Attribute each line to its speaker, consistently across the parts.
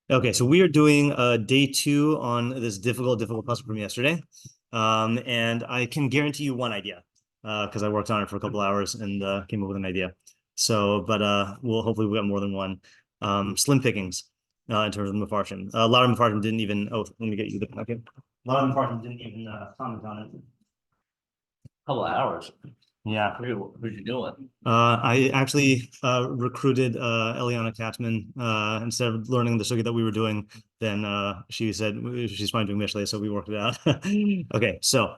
Speaker 1: Okay, so we are doing day two on this difficult puzzle from yesterday. And I can guarantee you one idea because I worked on it for a couple hours and came up with an idea. So, but we'll hopefully we got more than one. Slim pickings in terms of Mepharshim. A lot of Mepharshim didn't even. Oh, let me get you the packet. A lot of Mepharshim didn't even comment on it.
Speaker 2: Couple of hours.
Speaker 1: Yeah.
Speaker 2: Who'd you doing?
Speaker 1: I actually recruited Eliana Katzman instead of learning the sugya that we were doing. Then she said she's fine doing Mishlei, so we worked it out. Okay, so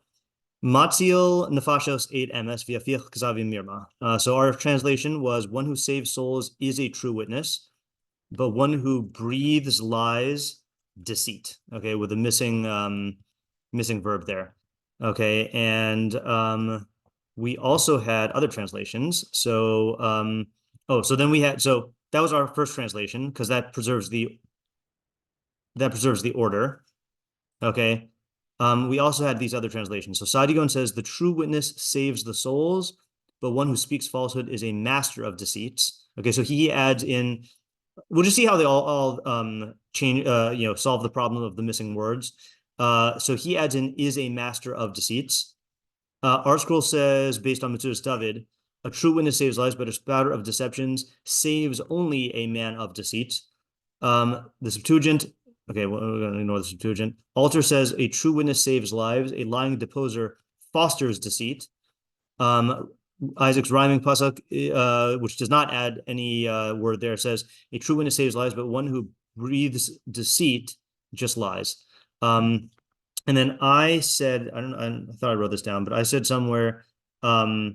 Speaker 1: Matzil Nefashos 8 ms v'yafich kazavim mirma. So our translation was one who saves souls is a true witness, but one who breathes lies, deceit. Okay, with a missing verb there. Okay, and we also had other translations. So so then we had so that was our first translation because that preserves the order. Okay. We also had these other translations. So Sadigon says the true witness saves the souls, but one who speaks falsehood is a master of deceits. Okay, so he adds in. We'll just see how they all change. Solve the problem of the missing words. So he adds in is a master of deceits. Our scroll says, based on Metzudas David, a true witness saves lives, but a spouter of deceptions saves only a man of deceit. The Septuagint, okay, we're going to ignore the Septuagint. Alter says a true witness saves lives, a lying deposer fosters deceit. Isaac's rhyming pasuk, which does not add any word there, says a true witness saves lives, but one who breathes deceit just lies. And then I said, I thought I wrote this down, but I said somewhere similar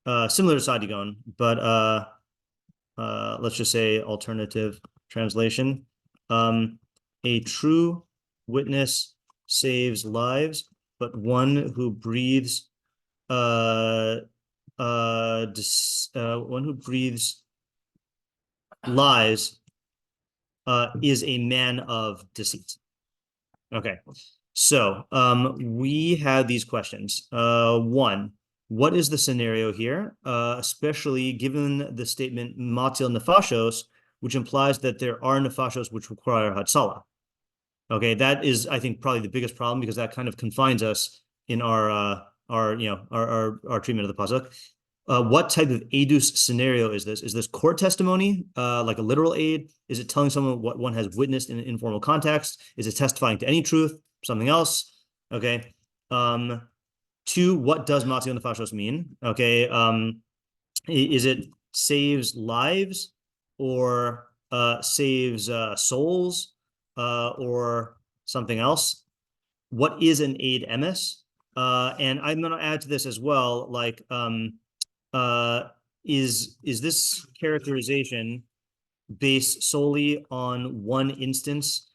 Speaker 1: to Sadigon, but let's just say alternative translation. A true witness saves lives, but one who breathes one who breathes lies is a man of deceit. Okay. So we had these questions. One, what is the scenario here, especially given the statement matil nefashos, which implies that there are nefashos which require hatzalah? Okay, that is, I think, probably the biggest problem because that kind of confines us in our treatment of the pasuk. What type of edus scenario is this? Is this court testimony, like a literal aid? Is it telling someone what one has witnessed in an informal context? Is it testifying to any truth? Something else? Okay. Two, what does matzil nefashos mean? Okay. Is it saves lives or saves souls or something else? What is an aid emes? And I'm going to add to this as well, like, is this characterization based solely on one instance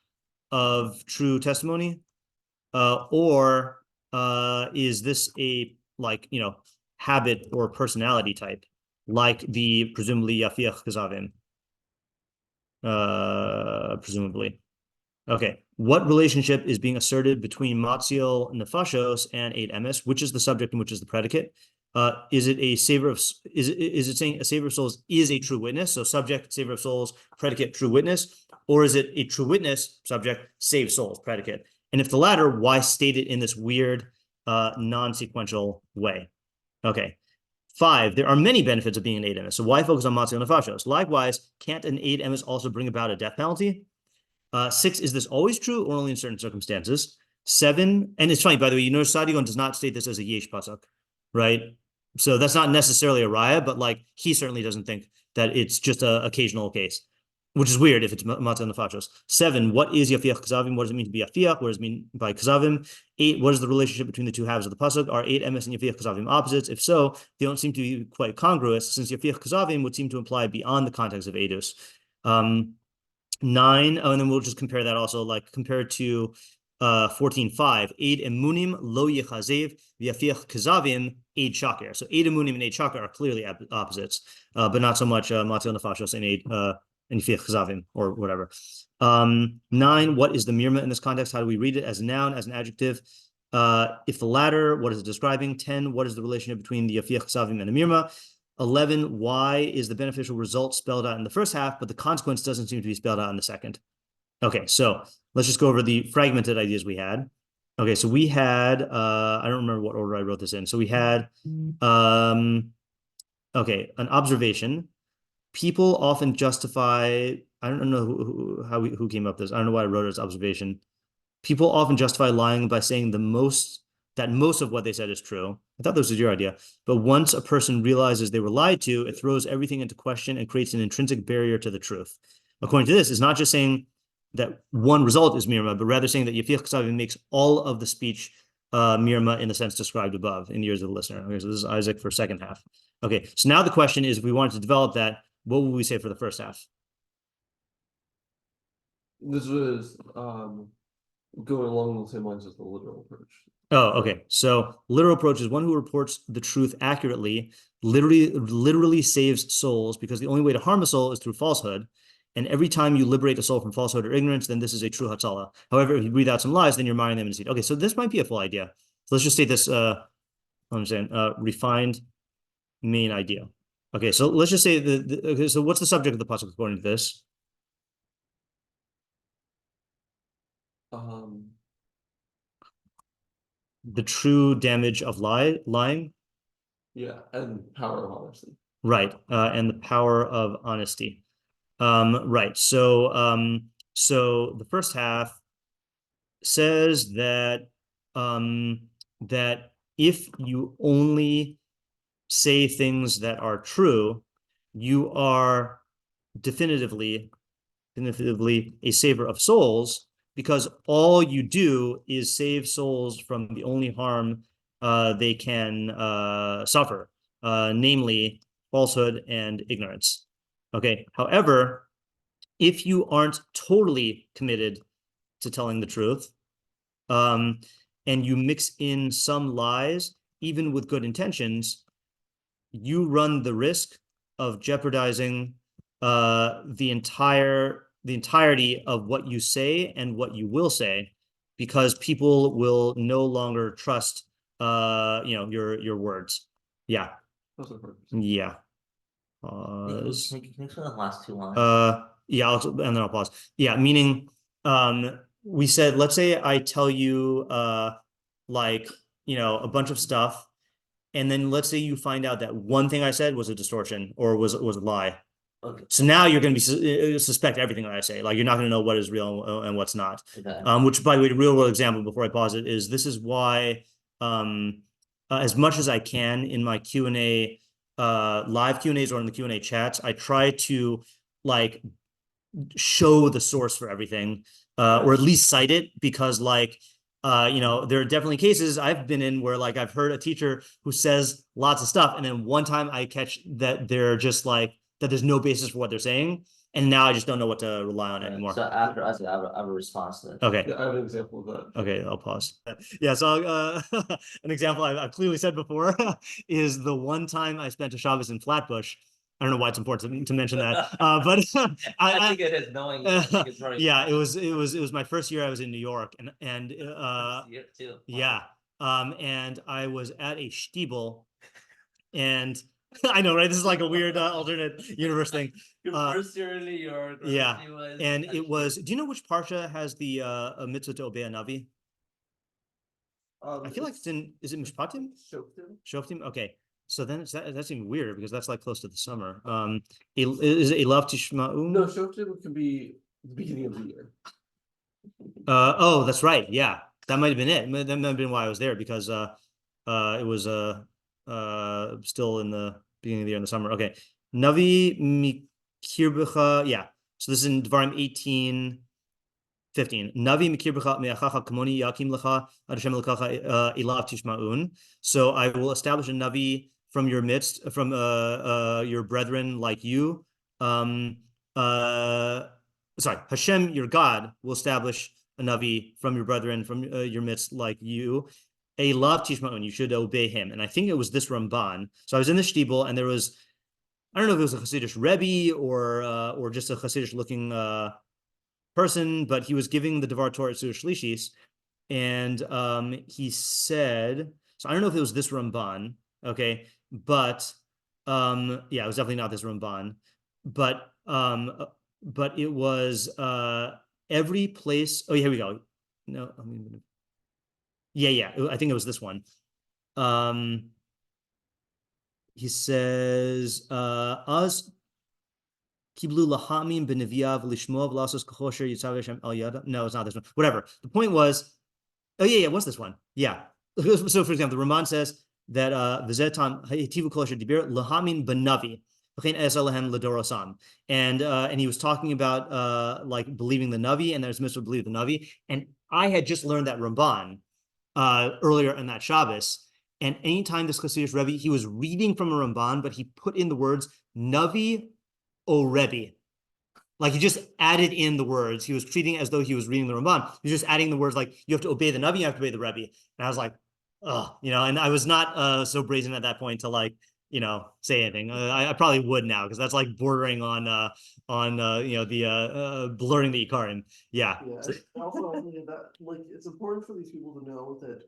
Speaker 1: of true testimony, or is this a habit or personality type, like the presumably yafiach kazavim? Presumably. Okay. What relationship is being asserted between matzil nefashos and 8 ms? Which is the subject and which is the predicate? Is it a saver of? Is it saying a saver of souls is a true witness? So subject, saver of souls, predicate, true witness, or is it a true witness, subject, save souls, predicate? And if the latter, why state it in this weird, non-sequential way? Okay. 5, there are many benefits of being an 8 ms. So why focus on matzil nefashos? Likewise, can't an 8 ms also bring about a death penalty? 6, is this always true or only in certain circumstances? 7, and it's funny, by the way, you notice Sadigon does not state this as a yesh pasuk, right? So that's not necessarily a raya, but like he certainly doesn't think that it's just an occasional case, which is weird if it's matzil nefashos. 7, what is yafiach kazavim? What does it mean to be yafiach? What does it mean by kazavim? 8, what is the relationship between the two halves of the pasuk? Are 8 ms and yafiach kazavim opposites? If so, they don't seem to be quite congruous, since yafiach kazavim would seem to imply beyond the context of edus. 9, and then we'll just compare that also, like compared to 14.5, Eid emunim lo yechazev v'yafiach kazavim Eid shaker. So Eid emunim and Eid shaker are clearly opposites, but not so much matzil nefashos and Eid and yafiach kazavim or whatever. 9, what is the mirma in this context? How do we read it, as a noun, as an adjective? If the latter, what is it describing? 10, what is the relationship between the yafiach kazavim and the mirma? 11, why is the beneficial result spelled out in the first half, but the consequence doesn't seem to be spelled out in the second? Okay, so let's just go over the fragmented ideas we had. Okay, so we had I don't remember what order I wrote this in. So we had okay, an observation. People often justify, I don't know who came up with this. I don't know why I wrote it as observation. People often justify lying by saying that most of what they said is true. I thought this was your idea. But once a person realizes they were lied to, it throws everything into question and creates an intrinsic barrier to the truth. According to this, it's not just saying that one result is mirma, but rather saying that Yafich Ksavim makes all of the speech mirma in the sense described above in the ears of the listener. Okay, so this is Isaac for second half. Okay, so now the question is, if we wanted to develop that, what would we say for the first half?
Speaker 3: This was going along the same lines as the literal approach.
Speaker 1: Oh, okay. So literal approach is one who reports the truth accurately, literally saves souls, because the only way to harm a soul is through falsehood. And every time you liberate a soul from falsehood or ignorance, then this is a true hatzalah. However, if you breathe out some lies, then you're marring them in seed. Okay, so this might be a full idea. So let's just state this refined main idea. Okay, so let's just say okay, so what's the subject of the pasuk according to this? The true damage of lying.
Speaker 3: Yeah, and power of honesty.
Speaker 1: Right, and the power of honesty. Right. So so the first half says that that if you only say things that are true, you are definitively a saver of souls, because all you do is save souls from the only harm they can suffer, namely falsehood and ignorance. Okay. However, if you aren't totally committed to telling the truth, and you mix in some lies, even with good intentions, you run the risk of jeopardizing the entirety of what you say and what you will say, because people will no longer trust your words. Yeah. Yeah.
Speaker 2: Can you explain the last two lines?
Speaker 1: Yeah, and then I'll pause. Yeah, meaning we said, let's say I tell you like, a bunch of stuff, and then let's say you find out that one thing I said was a distortion or was a lie.
Speaker 2: Okay.
Speaker 1: So now you're going to be suspect everything that I say. Like, you're not going to know what is real and what's not.
Speaker 2: Okay.
Speaker 1: Which, by the way, the real world example before I pause it is, this is why as much as I can in my Q&A live Q&As or in the Q&A chats, I try to like show the source for everything, or at least cite it, because like there are definitely cases I've been in where like I've heard a teacher who says lots of stuff, and then one time I catch that they're just like that there's no basis for what they're saying, and now I just don't know what to rely on anymore.
Speaker 2: So after I have a response to that.
Speaker 1: Okay.
Speaker 3: Yeah, I have an example of that.
Speaker 1: Okay, I'll pause. Yeah, so an example I've clearly said before is the one time I spent a Shabbos in Flatbush. I don't know why it's important to mention that, but
Speaker 2: I think it is knowing.
Speaker 1: Yeah, it was my first year I was in New York, and
Speaker 2: too.
Speaker 1: Yeah, and I was at a shtibel, and I know, right? This is like a weird alternate universe thing.
Speaker 2: Your first year in New York.
Speaker 1: Yeah, and it was. Do you know which parsha has the mitzvah to obey a navi? I feel like it's in. Is it Mishpatim? Shoftim. Okay, so then that's even weirder, because that's like close to the summer. Is it Elav Tishma'u?
Speaker 3: No, Shoftim can be the beginning of the year.
Speaker 1: Oh, that's right. Yeah, that might have been it. That might have been why I was there, because it was still in the beginning of the year in the summer. Okay, Navi Mikirbecha. Yeah, so this is in Dvarim 18:15. Navi Mikirbecha me'achacha kamoni yakim lecha ad Hashem lekacha elav tishma'un. So I will establish a Navi from your midst, from your brethren like you. Sorry, Hashem, your God, will establish a Navi from your brethren, from your midst like you. Elav tishma'un, you should obey him. And I think it was this Ramban. So I was in the shtibel, and there was, I don't know if it was a Hasidic Rebbe or just a Hasidic looking person, but he was giving the Devar Torah to Shlishis, and he said, so I don't know if it was this Ramban, okay, but yeah, it was definitely not this Ramban, but it was every place. Oh, here we go. No, I mean, yeah. I think it was this one. He says, "Az kiblu lahamim beneviav lishmov lasos kosher yitzav Hashem al yada." No, it's not this one. Whatever. The point was, oh yeah. What's this one? Yeah. So, for example, the Ramban says that v'zetam ha'itivu kosher dibir lahamim benavi. And he was talking about like believing the Navi, and there's mitzvah to believe the Navi. And I had just learned that Ramban earlier in that Shabbos. And anytime this Chassidish Rebbe, he was reading from a Ramban, but he put in the words Navi o Rebbe. Like he just added in the words. He was treating it as though he was reading the Ramban. He was just adding the words like, you have to obey the Navi, you have to obey the Rebbe. And I was like, oh, and I was not so brazen at that point to like, say anything. I probably would now because that's like bordering on the blurring the Ikarim. Yeah.
Speaker 3: So, also, I think that like it's important for these people to know that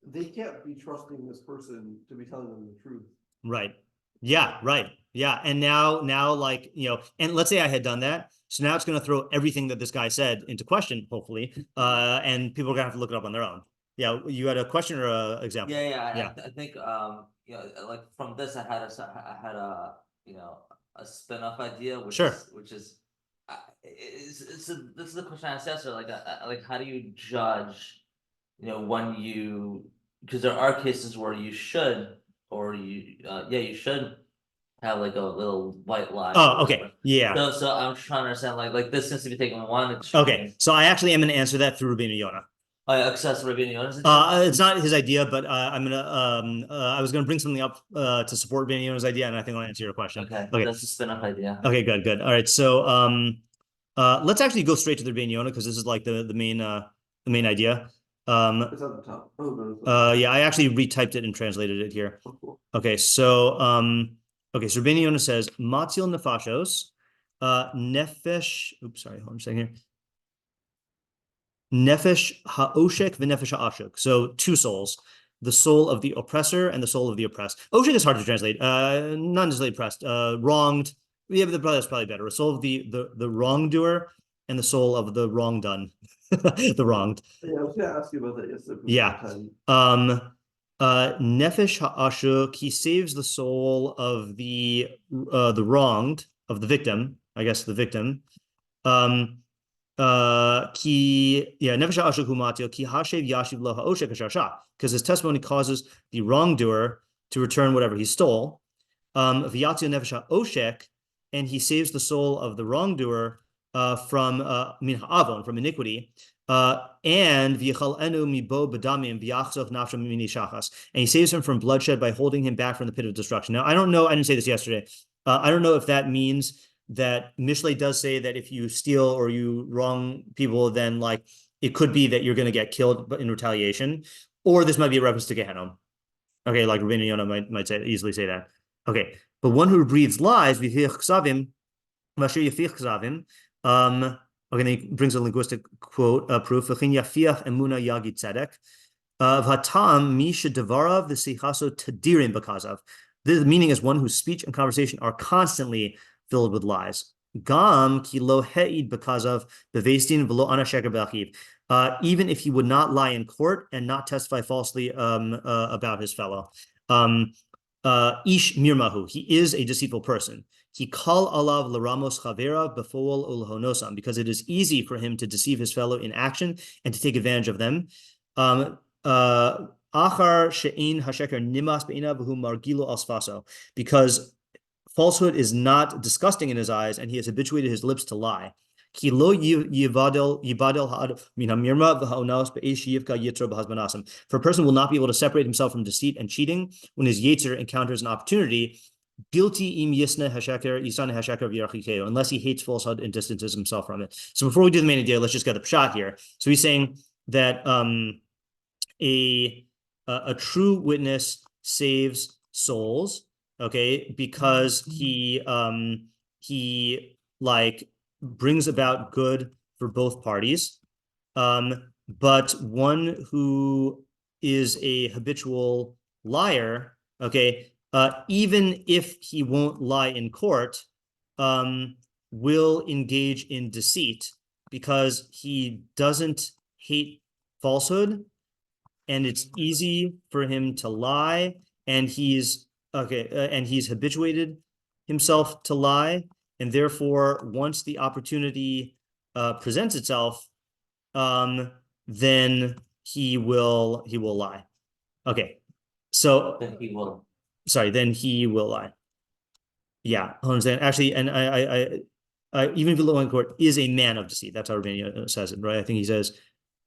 Speaker 3: they can't be trusting this person to be telling them the truth.
Speaker 1: Right. Yeah. Right. Yeah. And now, like and let's say I had done that, so now it's going to throw everything that this guy said into question, hopefully, and people are going to have to look it up on their own. Yeah. You had a question or an example?
Speaker 2: Yeah. I think like from this, I had a a spin-off idea, which is this is the question I asked yesterday. Like how do you judge, when because there are cases where you should you should have like a little white lie.
Speaker 1: Oh, okay, yeah.
Speaker 2: So I'm trying to understand like this seems to be taking one extreme.
Speaker 1: Okay, so I actually am going to answer that through Rabbeinu Yonah.
Speaker 2: Access Rabbeinu Yonah.
Speaker 1: It's not his idea, but I'm gonna. I was gonna bring something up to support Rabbeinu Yonah's idea, and I think I'll answer your question.
Speaker 2: Okay. That's a spin-off idea.
Speaker 1: Okay, good. All right, so let's actually go straight to the Rabbeinu Yonah because this is like the main idea.
Speaker 3: It's at the top.
Speaker 1: Yeah, I actually retyped it and translated it here.
Speaker 3: Oh, cool.
Speaker 1: Okay, so so Rabbeinu Yonah says Matil nefashos, nefesh. Oops, sorry, hold on a second here. Nefesh ha'oshek v'nefesh ha'ashuk. So two souls, the soul of the oppressor and the soul of the oppressed. Oshek is hard to translate. Not necessarily oppressed. Wronged. Yeah, but that's probably better. A soul of the wrongdoer and the soul of the wrong done. The wronged.
Speaker 3: Yeah, I was gonna ask you about that yesterday.
Speaker 1: Yeah. Nefesh ha'ashuk. He saves the soul of the wronged, of the victim. I guess the victim. Because his testimony causes the wrongdoer to return whatever he stole. And he saves the soul of the wrongdoer from iniquity. And he saves him from bloodshed by holding him back from the pit of destruction. Now, I don't know, I didn't say this yesterday. I don't know if that means that Mishlei does say that if you steal or you wrong people, then like it could be that you're going to get killed, but in retaliation, or this might be a reference to Gehenna. Okay, like Rabbeinu Yonah might easily say that. Okay, but one who breathes lies, okay, then he brings a linguistic quote proof. The meaning is one whose speech and conversation are constantly filled with lies. Gam ki lo he'id because of bevestin v'lo ana sheker b'achiv. Even if he would not lie in court and not testify falsely about his fellow. Ish mirmahu. He is a deceitful person. He kal alav l'ramos chavera b'foal ulhonosam, because it is easy for him to deceive his fellow in action and to take advantage of them. Achar she'in hasheker nimas be'ina v'hu margilo asfaso, because falsehood is not disgusting in his eyes, and he has habituated his lips to lie. For a person will not be able to separate himself from deceit and cheating when his yetzer encounters an opportunity, unless he hates falsehood and distances himself from it. So before we do the main idea, let's just get the pshat here. So he's saying that a true witness saves souls. Okay, because he like brings about good for both parties, but one who is a habitual liar, okay, even if he won't lie in court, will engage in deceit, because he doesn't hate falsehood, and it's easy for him to lie, and he's habituated himself to lie, and therefore once the opportunity presents itself, then he will lie. Okay, so
Speaker 2: Then he will.
Speaker 1: Sorry, then he will lie. Yeah, actually, and I even if the low court is a man of deceit, that's how Rambam says it, right? I think he says,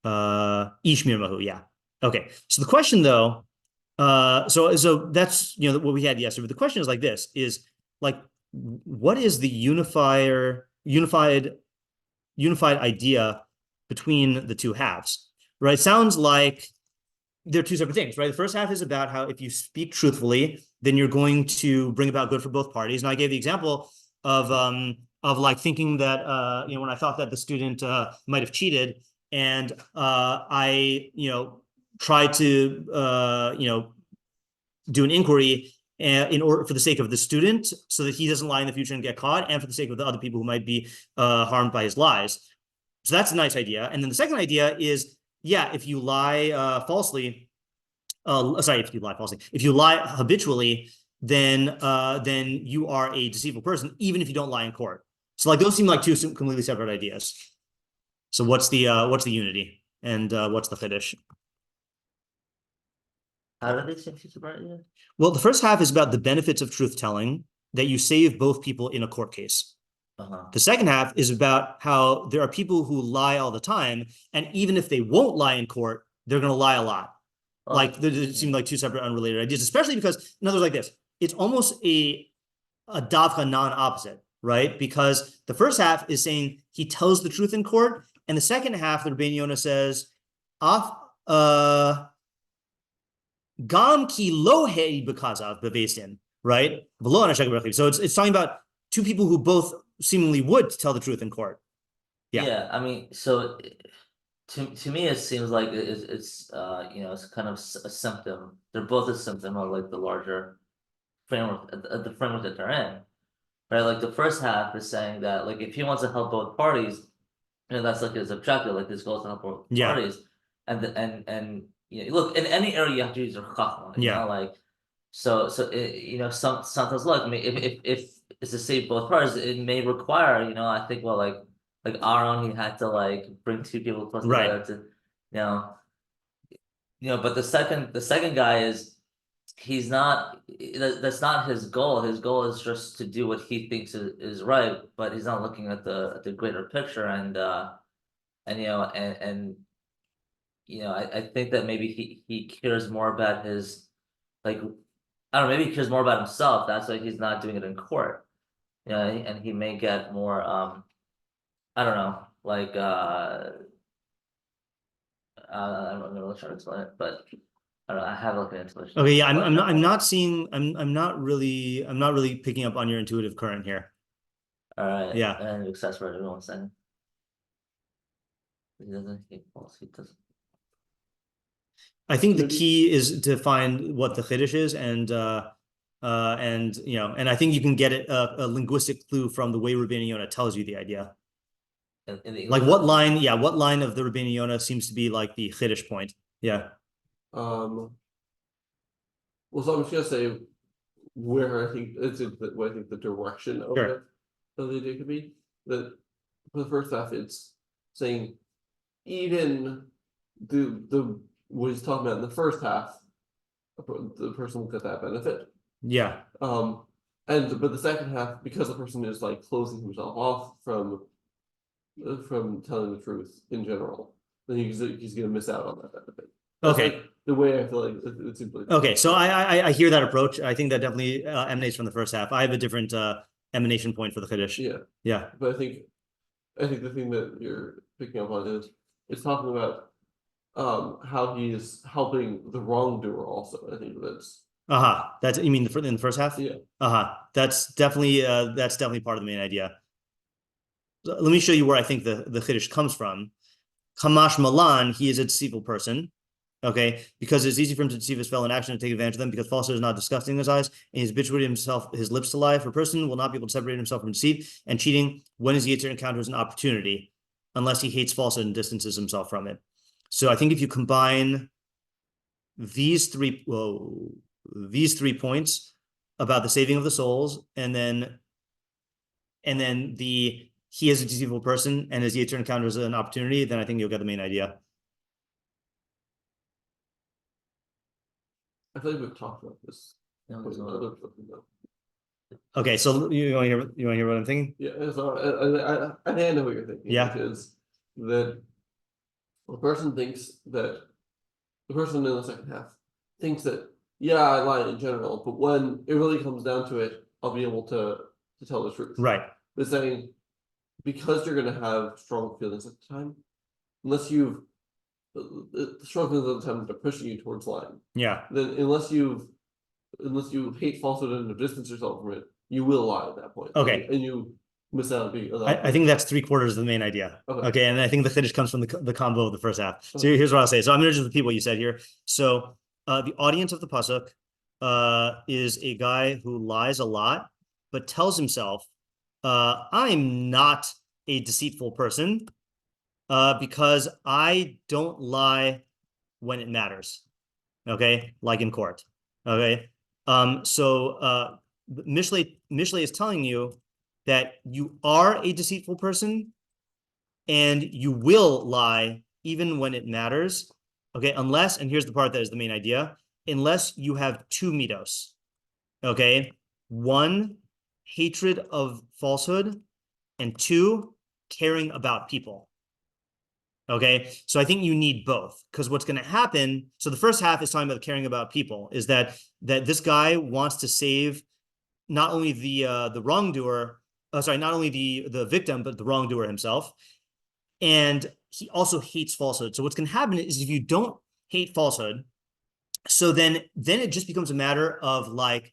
Speaker 1: Ishmir Mahu, yeah. Okay, so the question though, so that's what we had yesterday. But the question is like this: is like, what is the unified idea between the two halves? Right? Sounds like they're two separate things, right? The first half is about how if you speak truthfully, then you're going to bring about good for both parties. And I gave the example of like thinking that when I thought that the student might have cheated, and I tried to do an inquiry in order for the sake of the student, so that he doesn't lie in the future and get caught, and for the sake of the other people who might be harmed by his lies. So that's a nice idea. And then the second idea is, if you lie falsely, if you lie habitually, then you are a deceitful person, even if you don't lie in court. So like those seem like two completely separate ideas. So what's the unity, and what's the chiddush?
Speaker 2: How do they seem to separate?
Speaker 1: Well, the first half is about the benefits of truth telling, that you save both people in a court case. The second half is about how there are people who lie all the time, and even if they won't lie in court, they're going to lie a lot. Like they seem like two separate, unrelated ideas, especially because, in other words, like this, it's almost a davka non-opposite, right? Because the first half is saying he tells the truth in court, and the second half, the Rabbeinu Yonah says, gam ki lo hei b'kazav b'veisin, right? So it's talking about two people who both seemingly would tell the truth in court.
Speaker 2: Yeah, I mean, so to me it seems like it's kind of a symptom. They're both a symptom of like the larger framework, the framework that they're in, right? Like the first half is saying that like if he wants to help both parties, that's like his objective, like his goal is to help both parties, and look, in any area you have to use your chachma, you know, like so sometimes look, I mean, if it's to save both parties, it may require, I think, well, like Aaron, he had to like bring two people close together to, but the second guy is, he's not, that's not his goal. His goal is just to do what he thinks is right, but he's not looking at the greater picture, and I think that maybe he cares more about his, like, I don't know, maybe he cares more about himself. That's why he's not doing it in court. And he may get more, I don't know, like, I'm not really trying to explain it, but I don't know, I have like an intuition.
Speaker 1: Okay, yeah, I'm not really picking up on your intuitive current here.
Speaker 2: All right.
Speaker 1: Yeah.
Speaker 2: And access for everyone saying. He doesn't hate false, he doesn't.
Speaker 1: I think the key is to find what the chiddush is, and I think you can get a linguistic clue from the way Rabbeinu Yonah tells you the idea. Like what line of the Rabbeinu Yonah seems to be like the chiddush point? Yeah.
Speaker 3: Well, so I'm just gonna say where I think the direction of the idea could be. That for the first half, it's saying even the what he's talking about in the first half, the person will get that benefit.
Speaker 1: Yeah.
Speaker 3: But the second half, because the person is like closing himself off from telling the truth in general, then he's gonna miss out on that benefit. That's
Speaker 1: Okay.
Speaker 3: like the way I feel like it seems like.
Speaker 1: Okay, so I hear that approach. I think that definitely emanates from the first half. I have a different emanation point for the chiddush. Yeah. But
Speaker 3: I think the thing that you're picking up on is it's talking about how he's helping the wrongdoer also. I think that's
Speaker 1: you mean in the first half?
Speaker 3: Yeah.
Speaker 1: That's definitely part of the main idea. Let me show you where I think the chiddush comes from. Kamash Malan, he is a deceitful person. Okay, because it's easy for him to deceive his fellow in action and take advantage of them, because falsehood is not disgusting in his eyes, and he's habituated his lips to lie. For a person will not be able to separate himself from deceit and cheating when his yetzer encounters an opportunity. unless he hates falsehood and distances himself from it. So I think if you combine these three points about the saving of the souls, and then he is a deceitful person and his Yetzer encounters an opportunity, then I think you'll get the main idea.
Speaker 3: I feel like we've talked about this.
Speaker 1: Okay, so you want to hear what I'm thinking?
Speaker 3: Yeah, so I think I know what you're thinking.
Speaker 1: Yeah.
Speaker 3: Which is that the person in the second half thinks that, yeah, I lie in general, but when it really comes down to it, I'll be able to tell the truth.
Speaker 1: Right.
Speaker 3: But saying, because you're going to have strong feelings at the time, unless you've the strong feelings at the time that are pushing you towards lying.
Speaker 1: Yeah.
Speaker 3: Then unless you hate falsehood and distance yourself from it, you will lie at that point.
Speaker 1: Okay.
Speaker 3: And you miss out on being.
Speaker 1: I think that's 3/4 of the main idea. Okay. And I think the finish comes from the combo of the first half. So here's what I'll say. So I'm going to just repeat what you said here. So the audience of the pasuk is a guy who lies a lot, but tells himself, I'm not a deceitful person because I don't lie when it matters. Okay. Like in court. Okay. So Mishlei is telling you that you are a deceitful person and you will lie even when it matters. Okay, unless, and here's the part that is the main idea, unless you have two mitos. Okay, one, hatred of falsehood, and two, caring about people. Okay, so I think you need both, because what's going to happen, so the first half is talking about caring about people, is that this guy wants to save not only the wrongdoer, not only the victim, but the wrongdoer himself. And he also hates falsehood. So what's going to happen is if you don't hate falsehood, so then it just becomes a matter of like,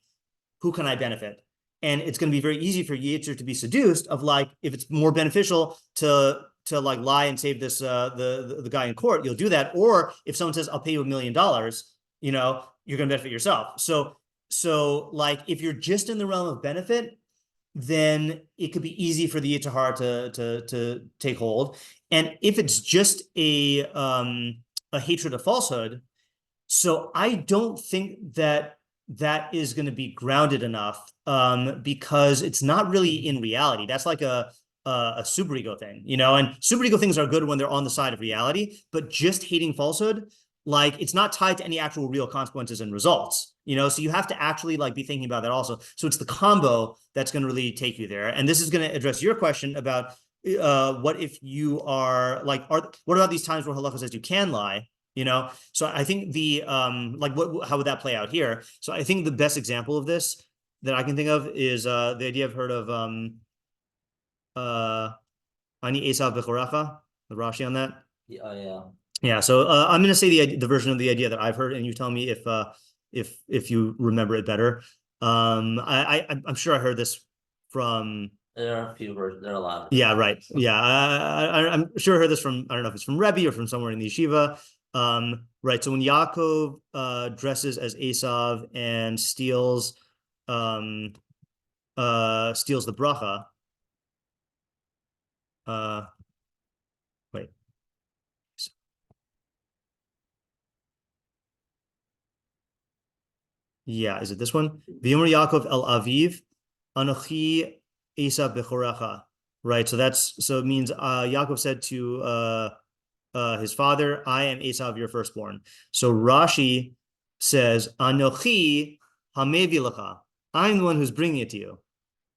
Speaker 1: who can I benefit? And it's going to be very easy for Yetzer to be seduced of like, if it's more beneficial to like lie and save this the guy in court, you'll do that. Or if someone says, I'll pay you $1 million, you know, you're going to benefit yourself. So like if you're just in the realm of benefit, then it could be easy for the Yetzer Hara to take hold. And if it's just a hatred of falsehood, so I don't think that is going to be grounded enough because it's not really in reality. That's like a superego thing, you know, and superego things are good when they're on the side of reality, but just hating falsehood, like it's not tied to any actual real consequences and results, you know, so you have to actually like be thinking about that also. So it's the combo that's going to really take you there. And this is going to address your question about what if you are like, what about these times where halakha says you can lie, you know? So I think the, like how would that play out here? So I think the best example of this that I can think of is the idea I've heard of Ani Esav Bechorecha, the Rashi on that.
Speaker 2: Yeah.
Speaker 1: Yeah, so I'm going to say the version of the idea that I've heard, and you tell me if you remember it better. I'm sure I heard this from.
Speaker 2: There are a few versions. There are a lot.
Speaker 1: Yeah, right. Yeah, I'm sure I heard this from. I don't know if it's from Rebbe or from somewhere in the yeshiva. Right. So when Yaakov dresses as Esav and steals the bracha. Wait. Yeah, is it this one? V'yomer Yaakov el Aviv, Anochi Esav bechorecha. Right, so it means Yaakov said to his father, I am Esav, your firstborn. So Rashi says, Anochi hamevi lecha. I'm the one who's bringing it to you.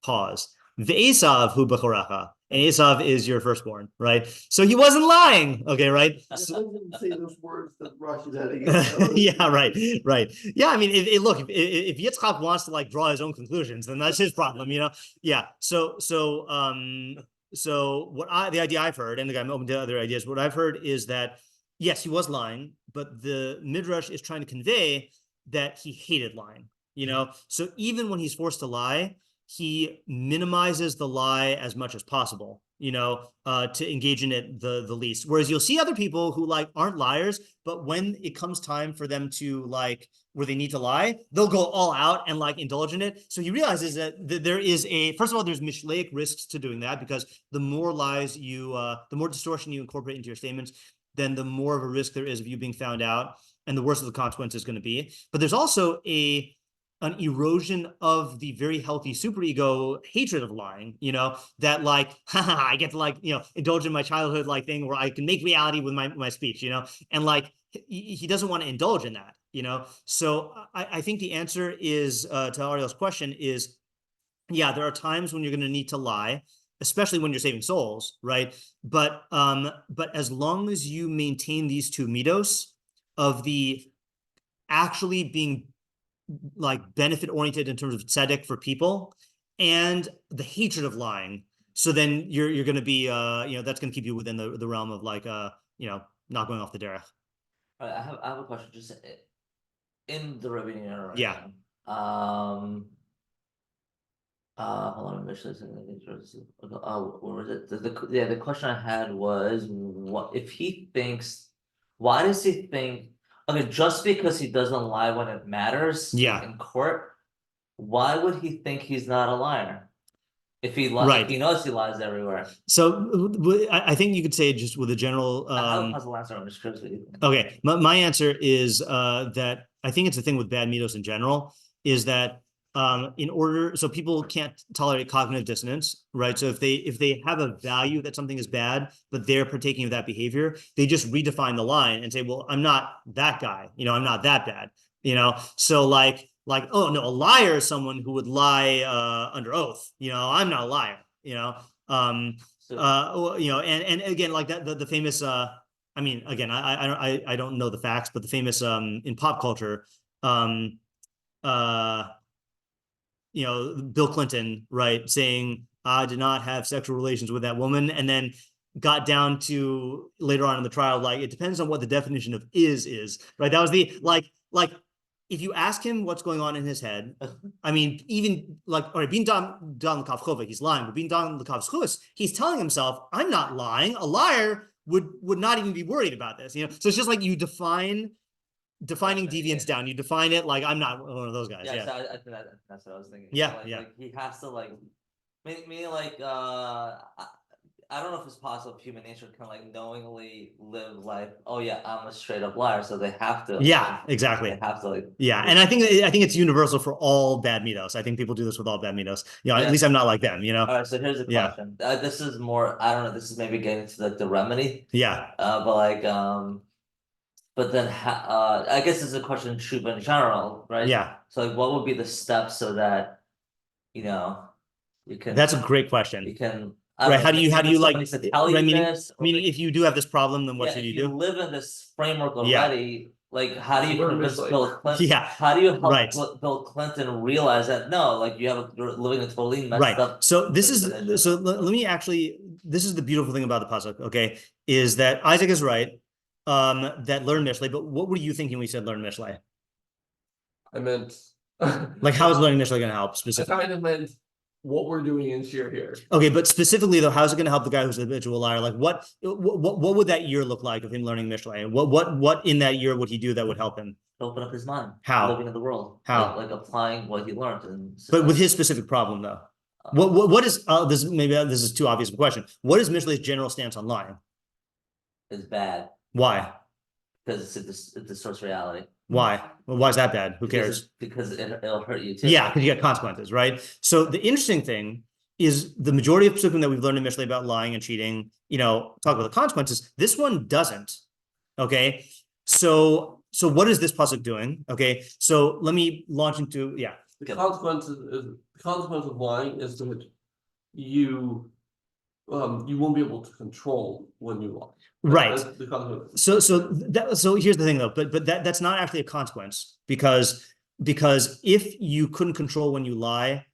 Speaker 1: Pause. Ve'esav hu bechorecha. And Esav is your firstborn, right? So he wasn't lying, okay, right?
Speaker 3: So, I didn't say those words that Rashi's adding.
Speaker 1: Yeah, right. Yeah, I mean, look, if Yitzchak wants to like draw his own conclusions, then that's his problem, you know? Yeah. So the idea I've heard, and I'm open to other ideas, what I've heard is that yes, he was lying, but the Midrash is trying to convey that he hated lying, you know? So even when he's forced to lie, he minimizes the lie as much as possible, you know, to engage in it the least. Whereas you'll see other people who like aren't liars, but when it comes time for them to like where they need to lie, they'll go all out and like indulge in it. So he realizes that there is first of all, there's Mishleic risks to doing that, because the more lies the more distortion you incorporate into your statements, then the more of a risk there is of you being found out, and the worse of the consequence is going to be. But there's also an erosion of the very healthy superego hatred of lying, that like, I get to like, indulge in my childhood like thing where I can make reality with my speech, and like, he doesn't want to indulge in that, So I think the answer is, to Ariel's question is, yeah, there are times when you're going to need to lie, especially when you're saving souls, right? But as long as you maintain these two middos of the actually being like benefit oriented in terms of tzedek for people and the hatred of lying, so then you're going to be that's going to keep you within the realm of like not going off the derech.
Speaker 2: All right, I have a question just in the Rabbeinu Yonah.
Speaker 1: Yeah.
Speaker 2: Hold on, what was it? The question I had was, what if he thinks, why does he think, okay, just because he doesn't lie when it matters in court, why would he think he's not a liar? If he lies, if he knows he lies everywhere.
Speaker 1: So I think you could say just with a general.
Speaker 2: I have a puzzle answer. I'm just curious what you think.
Speaker 1: Okay, my answer is that I think it's the thing with bad middos in general is that so people can't tolerate cognitive dissonance, right? So if they have a value that something is bad, but they're partaking of that behavior, they just redefine the line and say, well, I'm not that guy, I'm not that bad, So like, oh no, a liar is someone who would lie under oath, I'm not a liar, and again, like that, the famous, I mean, again, I don't know the facts, but the famous in pop culture, Bill Clinton, right, saying, I did not have sexual relations with that woman, and then got down to later on in the trial, like, it depends on what the definition of is, right? That was the, like, if you ask him what's going on in his head, I mean, even like, all right, being Don L'Kavchova, he's lying, but being Don L'Kavchus, he's telling himself, I'm not lying. A liar would not even be worried about this, So it's just like you defining deviance down. You define it like, I'm not one of those guys.
Speaker 2: Yeah. So I think that's what I was thinking.
Speaker 1: Yeah,
Speaker 2: Like he has to like, meaning like, I don't know if it's possible if human nature can like knowingly live life. Oh yeah, I'm a straight up liar, so they have to.
Speaker 1: Yeah, exactly.
Speaker 2: They have to like.
Speaker 1: Yeah, and I think it's universal for all bad middos. I think people do this with all bad middos. At least I'm not like them.
Speaker 2: All right, so here's a question. This is more. I don't know. This is maybe getting to the remedy.
Speaker 1: Yeah.
Speaker 2: But like but then I guess this is a question in Tshuva in general, right?
Speaker 1: Yeah.
Speaker 2: So like, what would be the steps so that you can?
Speaker 1: That's a great question.
Speaker 2: You can.
Speaker 1: Right? How do you like?
Speaker 2: Meaning,
Speaker 1: if you do have this problem, then what should you do?
Speaker 2: If you live in this framework already, like how do you convince Bill Clinton?
Speaker 1: Yeah.
Speaker 2: How do you help Bill Clinton realize that no, like you're living a totally messed up.
Speaker 1: So this is let me actually. This is the beautiful thing about the pasuk. Okay, is that Isaac is right. That learn Mishlei, but what were you thinking when we said learn Mishlei?
Speaker 3: I meant
Speaker 1: like, how is learning Mishlei going to help specifically?
Speaker 3: I kind of meant what we're doing in shiur here.
Speaker 1: Okay, but specifically though, how's it going to help the guy who's an habitual liar? Like, what would that year look like of him learning Mishlei? What in that year would he do that would help him
Speaker 2: open up his mind?
Speaker 1: How?
Speaker 2: Living in the world?
Speaker 1: How?
Speaker 2: Like applying what he learned.
Speaker 1: But with his specific problem though, what is this? Maybe this is too obvious of a question. What is Mishlei's general stance on lying?
Speaker 2: It's bad.
Speaker 1: Why?
Speaker 2: Because it distorts reality.
Speaker 1: Why? Well, why is that bad? Who cares?
Speaker 2: Because it'll hurt you too.
Speaker 1: Yeah, because you get consequences, right? So the interesting thing is the majority of pasukim that we've learned in Mishlei about lying and cheating, talk about the consequences. This one doesn't. Okay. So what is this pasuk doing? Okay. So let me launch into
Speaker 3: The consequence of lying is that you won't be able to control when you lie.
Speaker 1: Right. So here's the thing though, but that's not actually a consequence because if you couldn't control when you lie,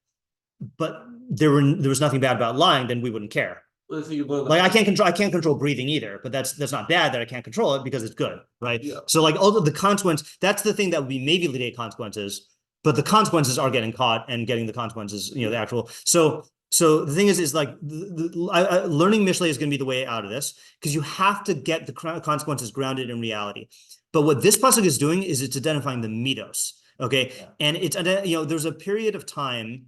Speaker 1: but there was nothing bad about lying, then we wouldn't care. Like I can't control breathing either, but that's not bad that I can't control it because it's good, right?
Speaker 3: Yeah.
Speaker 1: So like all of the consequence, that's the thing that would be maybe litigate consequences, but the consequences are getting caught and getting the consequences, the actual. So So the thing is like learning Mishlei is going to be the way out of this, because you have to get the consequences grounded in reality. But what this pasuk is doing is it's identifying the midos. Okay, and it's there's a period of time.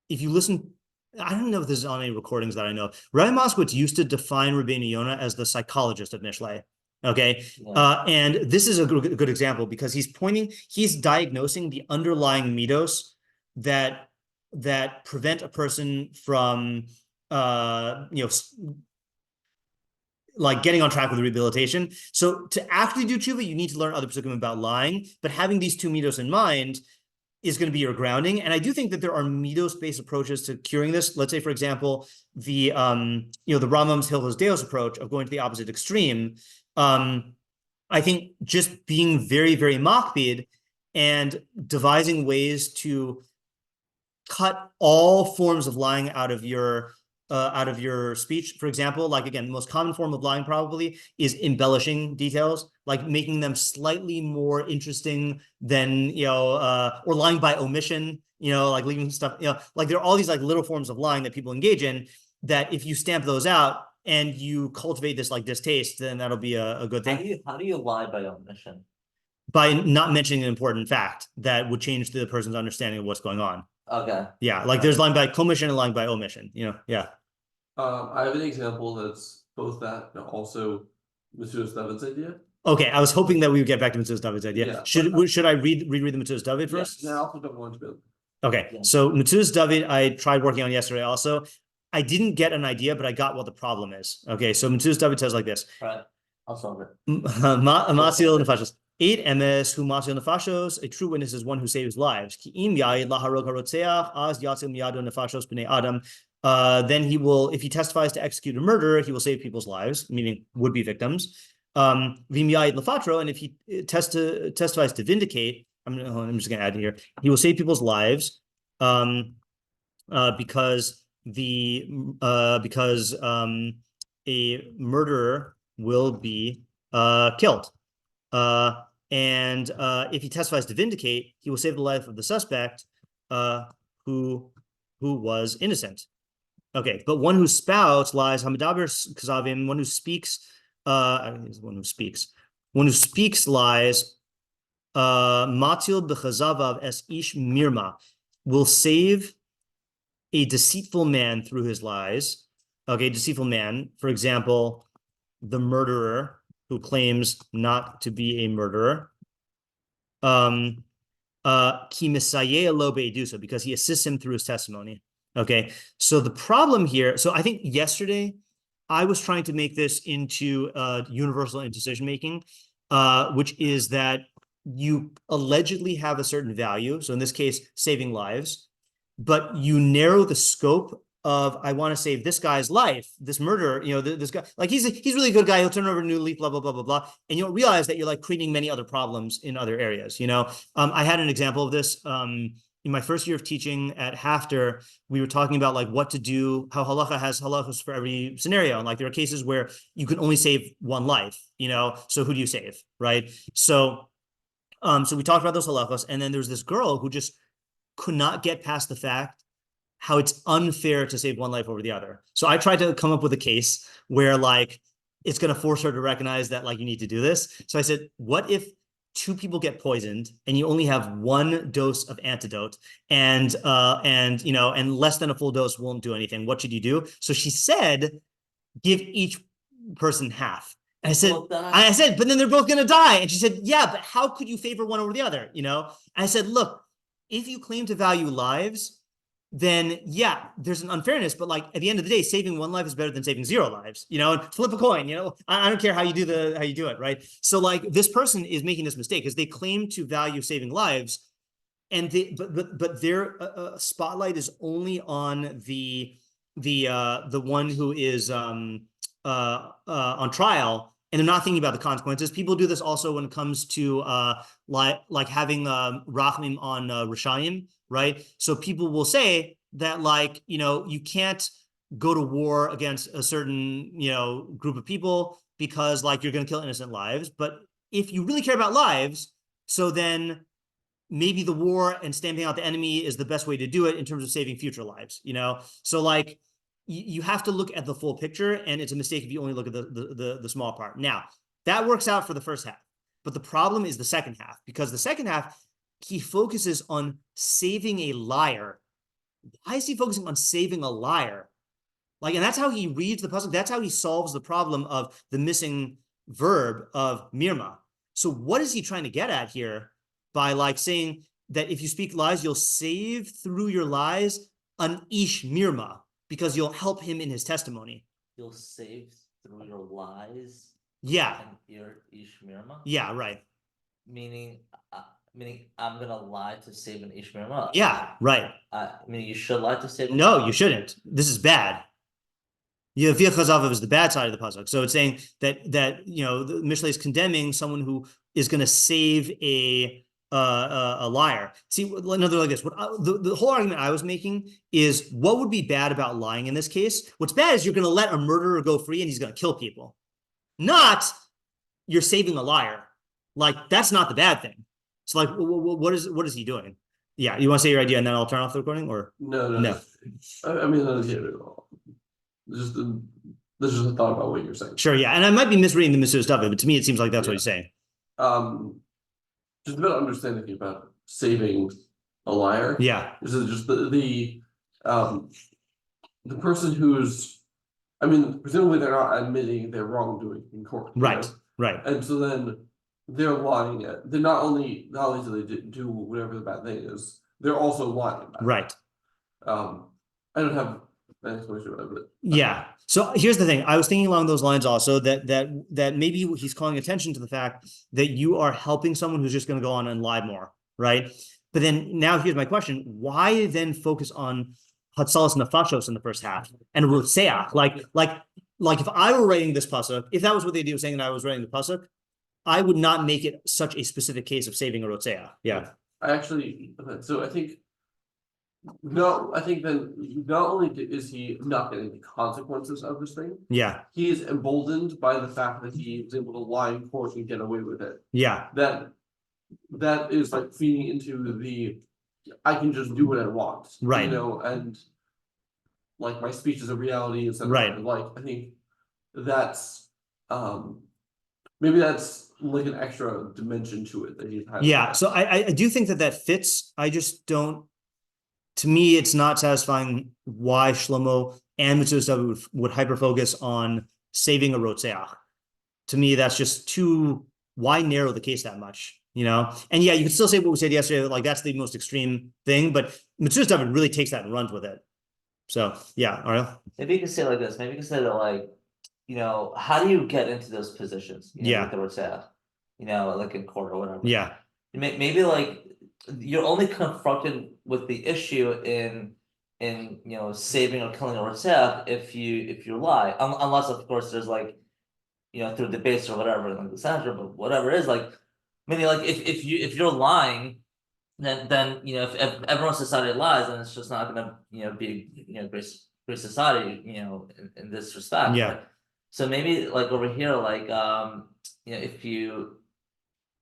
Speaker 1: If you listen, I don't know if this is on any recordings that I know. Rabbi Moskowitz used to define Rabbeinu Yonah as the psychologist of Mishlei. Okay, and this is a good example because he's diagnosing the underlying midos that prevent a person from like getting on track with rehabilitation. So to actually do tshuva, you need to learn other pasukim about lying, but having these two midos in mind is going to be your grounding. And I do think that there are midos-based approaches to curing this. Let's say, for example, the Rambam's Hilchos Deos approach of going to the opposite extreme. I think just being very, very makpid and devising ways to cut all forms of lying out of your speech. For example, like again, the most common form of lying probably is embellishing details, like making them slightly more interesting than or lying by omission. Like leaving stuff. Like there are all these like little forms of lying that people engage in. That if you stamp those out and you cultivate this like distaste, then that'll be a good thing.
Speaker 2: How do you lie by omission?
Speaker 1: By not mentioning an important fact that would change the person's understanding of what's going on.
Speaker 2: Okay.
Speaker 1: Yeah, like there's lying by commission and lying by omission. Yeah.
Speaker 3: I have an example that's both that and also Metzudas David's idea.
Speaker 1: Okay, I was hoping that we would get back to Metzudas David's idea. Yeah, should I reread the Metzudas David first?
Speaker 3: Yeah, I'll put one to
Speaker 1: Okay, so Metzudas David, I tried working on yesterday also. I didn't get an idea, but I got what the problem is. Okay, so Metzudas David says like this.
Speaker 2: All right, I'll solve it.
Speaker 1: Masil nefashos. 8 emes hu masil nefashos. A true witness is one who saves lives. Ki im ya'id laharog harotzeach az yatzil miyado nefashos b'nei adam. Then he will, if he testifies to execute a murder, he will save people's lives, meaning would-be victims. Vim ya'id lefatro, and if he testifies to vindicate, I'm just going to add here, he will save people's lives, because a murderer will be killed. And if he testifies to vindicate, he will save the life of the suspect, who was innocent. Okay, but one who spouts lies, Hamadaber Kazavim, one who speaks lies, Matil b'chazavav es ish mirma, will save a deceitful man through his lies. Okay, deceitful man, for example, the murderer who claims not to be a murderer. Ki misayeh lo be'eduso, because he assists him through his testimony. Okay, so the problem here, so I think yesterday I was trying to make this into universal in decision making, which is that you allegedly have a certain value. So in this case, saving lives, but you narrow the scope of, I want to save this guy's life, this murderer, this guy, like he's really a good guy, he'll turn over a new leaf, blah, blah, blah, blah, blah. And you'll realize that you're like creating many other problems in other areas. I had an example of this in my first year of teaching at Hafter. We were talking about like what to do, how halacha has halachos for every scenario. And like there are cases where you can only save one life, so who do you save, right? So we talked about those halachos, and then there's this girl who just could not get past the fact how it's unfair to save one life over the other. So I tried to come up with a case where like it's going to force her to recognize that like you need to do this. So I said, what if 2 people get poisoned and you only have 1 dose of antidote, and less than a full dose won't do anything? What should you do? So she said, give each person half. And I said, but then they're both going to die. And she said, yeah, but how could you favor one over the other? And I said, look, if you claim to value lives, then yeah, there's an unfairness, but like at the end of the day, saving 1 life is better than saving 0 lives, and flip a coin, I don't care how you do it. Right. So like this person is making this mistake because they claim to value saving lives, and but their spotlight is only on the one who is on trial, and they're not thinking about the consequences. People do this also when it comes to like having rachmim on Rishayim, right? So people will say that like, you can't go to war against a certain, group of people because like you're going to kill innocent lives. But if you really care about lives, so then maybe the war and stamping out the enemy is the best way to do it in terms of saving future lives, So like you have to look at the full picture, and it's a mistake if you only look at the small part. Now, that works out for the first half, but the problem is the second half, because the second half, he focuses on saving a liar. Why is he focusing on saving a liar? Like, and that's how he reads the pasuk. That's how he solves the problem of the missing verb of mirma. So what is he trying to get at here by like saying that if you speak lies, you'll save through your lies an ish mirma, because you'll help him in his testimony.
Speaker 2: You'll save through your lies.
Speaker 1: Yeah.
Speaker 2: And your ish mirma.
Speaker 1: Yeah, right.
Speaker 2: Meaning I'm gonna lie to save an ish mirma.
Speaker 1: Yeah, right.
Speaker 2: Meaning you should lie to save.
Speaker 1: No, you shouldn't. This is bad. Yavir Chazav is the bad side of the pasuk. So it's saying that the Mishlei is condemning someone who is going to save a liar. See, another like this. The whole argument I was making is what would be bad about lying in this case? What's bad is you're going to let a murderer go free and he's going to kill people. Not you're saving a liar. Like, that's not the bad thing. So like, what is he doing? Yeah, you want to say your idea and then I'll turn off the recording, or
Speaker 3: no. I mean, this is a thought about what you're saying.
Speaker 1: Sure, yeah, and I might be misreading the Metzudas David, but to me it seems like that's what he's saying.
Speaker 3: Just a bit of understanding about saving a liar.
Speaker 1: Yeah.
Speaker 3: This is just the person who's, I mean, presumably they're not admitting their wrongdoing in court.
Speaker 1: Right. Right.
Speaker 3: And so then they're lying. They're not only do they do whatever the bad thing is, they're also lying about it.
Speaker 1: Right.
Speaker 3: I don't have an explanation about it.
Speaker 1: Yeah. So here's the thing. I was thinking along those lines also that maybe he's calling attention to the fact that you are helping someone who's just going to go on and lie more, right? But then now here's my question: why then focus on Hatzalas Nefashos in the first half and Rotseach? Like if I were writing this pasuk, if that was what the idea was saying, and I was writing the pasuk, I would not make it such a specific case of saving a Rotseach. Yeah.
Speaker 3: I think then not only is he not getting the consequences of this thing,
Speaker 1: yeah,
Speaker 3: he is emboldened by the fact that he is able to lie in court and get away with it.
Speaker 1: Yeah.
Speaker 3: That is like feeding into the I can just do what I want.
Speaker 1: Right.
Speaker 3: And like my speech is a reality instead of
Speaker 1: right.
Speaker 3: Like I think that's maybe that's like an extra dimension to it that he's having.
Speaker 1: Yeah. So I do think that fits. I just don't. To me, it's not satisfying why Shlomo and Metzudas David would hyper-focus on saving a Rotseach. To me, that's just too, why narrow the case that much, And yeah, you could still say what we said yesterday, like that's the most extreme thing, but Metzudas David really takes that and runs with it. So yeah, Ariel?
Speaker 2: Maybe you could say like this, maybe you could say that like, how do you get into those positions? With the Rotseach, like in court or whatever.
Speaker 1: Yeah.
Speaker 2: Maybe like, you're only confronted with the issue in saving or killing a Rotseach if you lie, unless of course there's like through debates or whatever like the senator, but whatever it is like, meaning like if you're lying, then if everyone's society lies, then it's just not gonna be great society in this respect.
Speaker 1: Yeah.
Speaker 2: Right? So maybe like over here like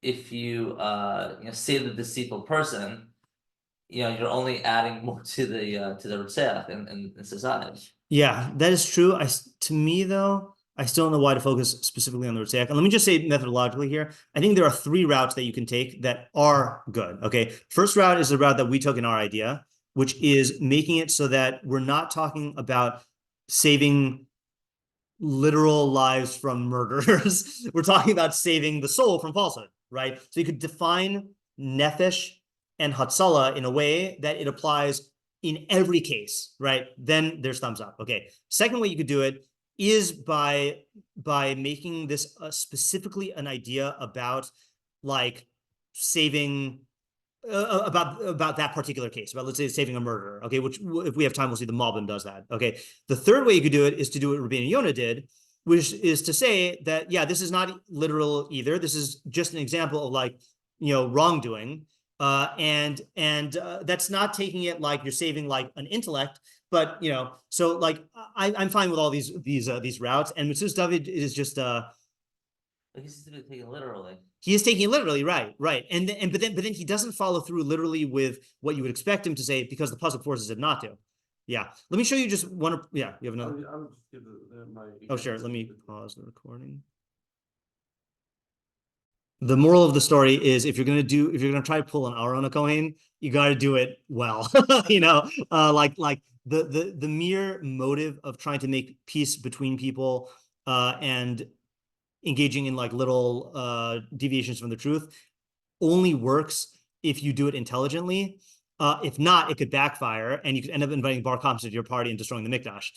Speaker 2: if you save the deceitful person, you're only adding more to the Rotseach in society. Yeah,
Speaker 1: that is true. To me though, I still don't know why to focus specifically on the Rotseach. And let me just say methodologically here, I think there are 3 routes that you can take that are good. Okay. First route is the route that we took in our idea, which is making it so that we're not talking about saving literal lives from murderers. We're talking about saving the soul from falsehood. Right? So you could define nefesh and hatzala in a way that it applies in every case, right? Then there's thumbs up. Okay. Second way you could do it is by making this specifically an idea about like saving about that particular case, about let's say saving a murderer. Okay, which if we have time, we'll see the Malbim does that. Okay. The third way you could do it is to do what Rabbeinu Yonah did, which is to say that, yeah, this is not literal either. This is just an example of like, wrongdoing. And that's not taking it like you're saving like an intellect, but, so like, I'm fine with all these routes, and Metzudas David is just,
Speaker 2: But he's taking it literally.
Speaker 1: He is taking it literally, right. But then he doesn't follow through literally with what you would expect him to say because the pasuk forces it not to. Yeah. Let me show you just one. Yeah, you have another.
Speaker 3: I would just give my.
Speaker 1: Oh, sure. Let me pause the recording. The moral of the story is if you're gonna try to pull an Aaron a Kohen, you got to do it well. Like the mere motive of trying to make peace between people and engaging in like little deviations from the truth only works if you do it intelligently. If not, it could backfire, and you could end up inviting Bar Kokhba to your party and destroying the Mikdash.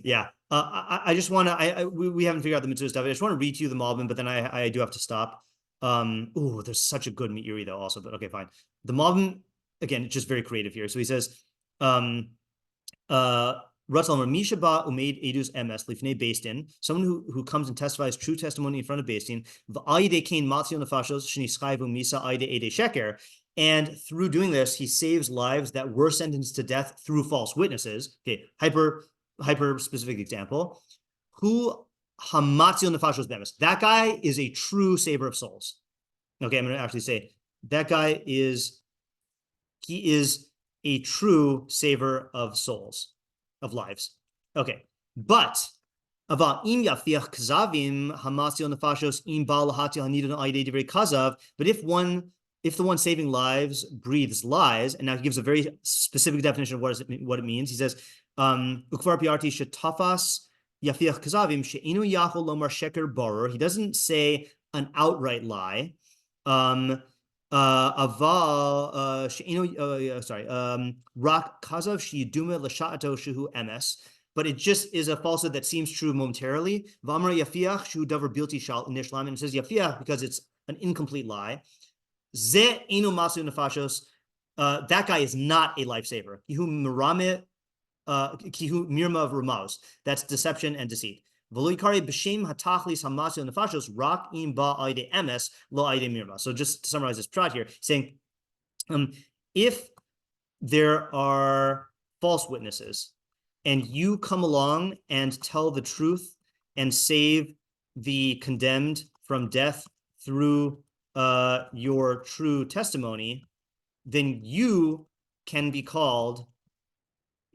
Speaker 1: Yeah. I just want to. We haven't figured out the Metzudas David. I just want to read to you the Malbim, but then I do have to stop. There's such a good Meiri though, also. But okay, fine. The Malbim again, just very creative here. So he says, Someone who comes and testifies true testimony in front of Beis Din, and through doing this, he saves lives that were sentenced to death through false witnesses. Okay, hyper specific example. Who hamatzion nefashos bemis? That guy is a true saver of souls. Okay, I'm going to actually say that guy is a true saver of souls, of lives. Okay, but but if the one saving lives breathes lies, and now he gives a very specific definition of what it means. He says, Ukvar piarti shetafas yafiach kazavim she'inu yachol lomar sheker borer. He doesn't say an outright lie. Aval rak kazav she'yiduma l'sha'ato shehu emes. But it just is a falsehood that seems true momentarily. V'amar yafiach shehu davar bilti shal nishlam. And it says yafiach because it's an incomplete lie. Ze inu masu nefashos. That guy is not a lifesaver. Kihu mirame, kihu mirma of rumaz. That's deception and deceit. V'loikari b'shem hatachlis hamasu nefashos rak im ba aide emes lo aide mirma. So just to summarize this prat here, saying, if there are false witnesses and you come along and tell the truth and save the condemned from death through your true testimony, then you can be called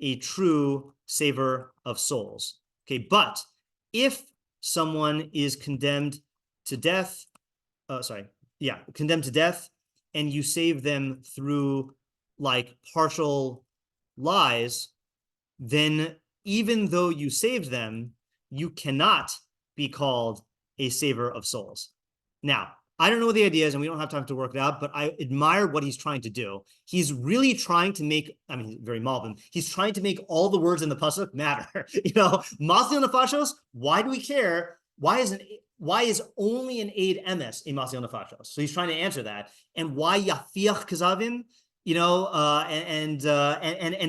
Speaker 1: a true saver of souls. Okay, but if someone is condemned to death, condemned to death, and you save them through like partial lies, then even though you saved them, you cannot be called a saver of souls. Now, I don't know what the idea is, and we don't have time to work it out, but I admire what he's trying to do. He's really trying to make, very Malbim, he's trying to make all the words in the pasuk matter. Masli nefashos, why do we care? Why is only an aid emes a masli nefashos? So he's trying to answer that. And why yafiach kazavim? And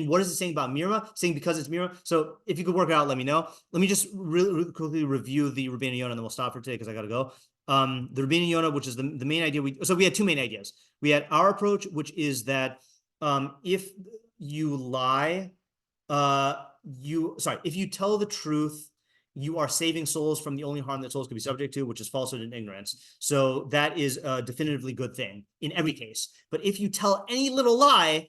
Speaker 1: what is it saying about Mirma? Saying because it's Mirma. So if you could work it out, let me know. Let me just really quickly review the Rabbeinu Yonah, and then we'll stop for today because I got to go. The Rabbeinu Yonah, which is the main idea. We had two main ideas. We had our approach, which is that if you lie, if you tell the truth, you are saving souls from the only harm that souls could be subject to, which is falsehood and ignorance. So that is a definitively good thing in every case. But if you tell any little lie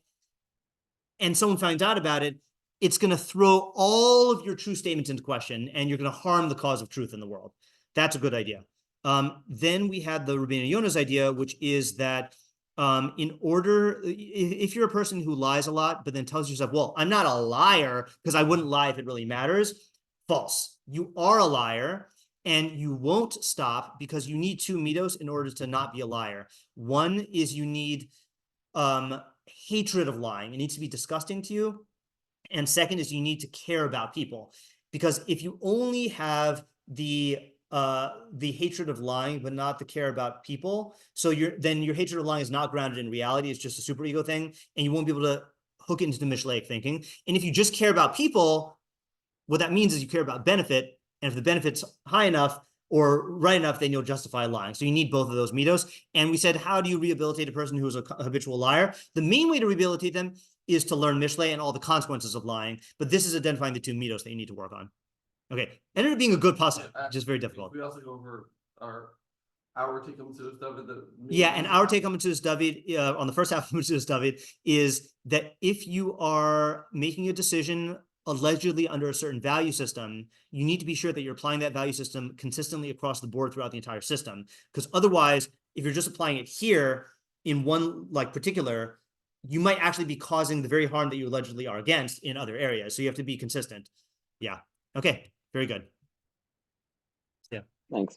Speaker 1: and someone finds out about it, it's going to throw all of your true statements into question, and you're going to harm the cause of truth in the world. That's a good idea. Then we had the Rabbeinu Yonah's idea, which is that if you're a person who lies a lot, but then tells yourself, well, I'm not a liar because I wouldn't lie if it really matters. False. You are a liar, and you won't stop because you need two midos in order to not be a liar. One is you need hatred of lying. It needs to be disgusting to you. And second is you need to care about people. Because if you only have the hatred of lying, but not the care about people, so then your hatred of lying is not grounded in reality. It's just a superego thing, and you won't be able to hook it into the Mishlei thinking. And if you just care about people, what that means is you care about benefit, and if the benefit's high enough or right enough, then you'll justify lying. So you need both of those midos. And we said, how do you rehabilitate a person who is a habitual liar? The main way to rehabilitate them is to learn Mishlei and all the consequences of lying. But this is identifying the two midos that you need to work on. Okay, ended up being a good pasuk, just very difficult.
Speaker 3: We also go over our take on Metzudas David that
Speaker 1: and our take on Metzudas David on the first half of Metzudas David is that if you are making a decision allegedly under a certain value system, you need to be sure that you're applying that value system consistently across the board throughout the entire system. Because otherwise, if you're just applying it here in one like particular, you might actually be causing the very harm that you allegedly are against in other areas. So you have to be consistent. Yeah. Okay. Very good. Yeah.
Speaker 4: Thanks.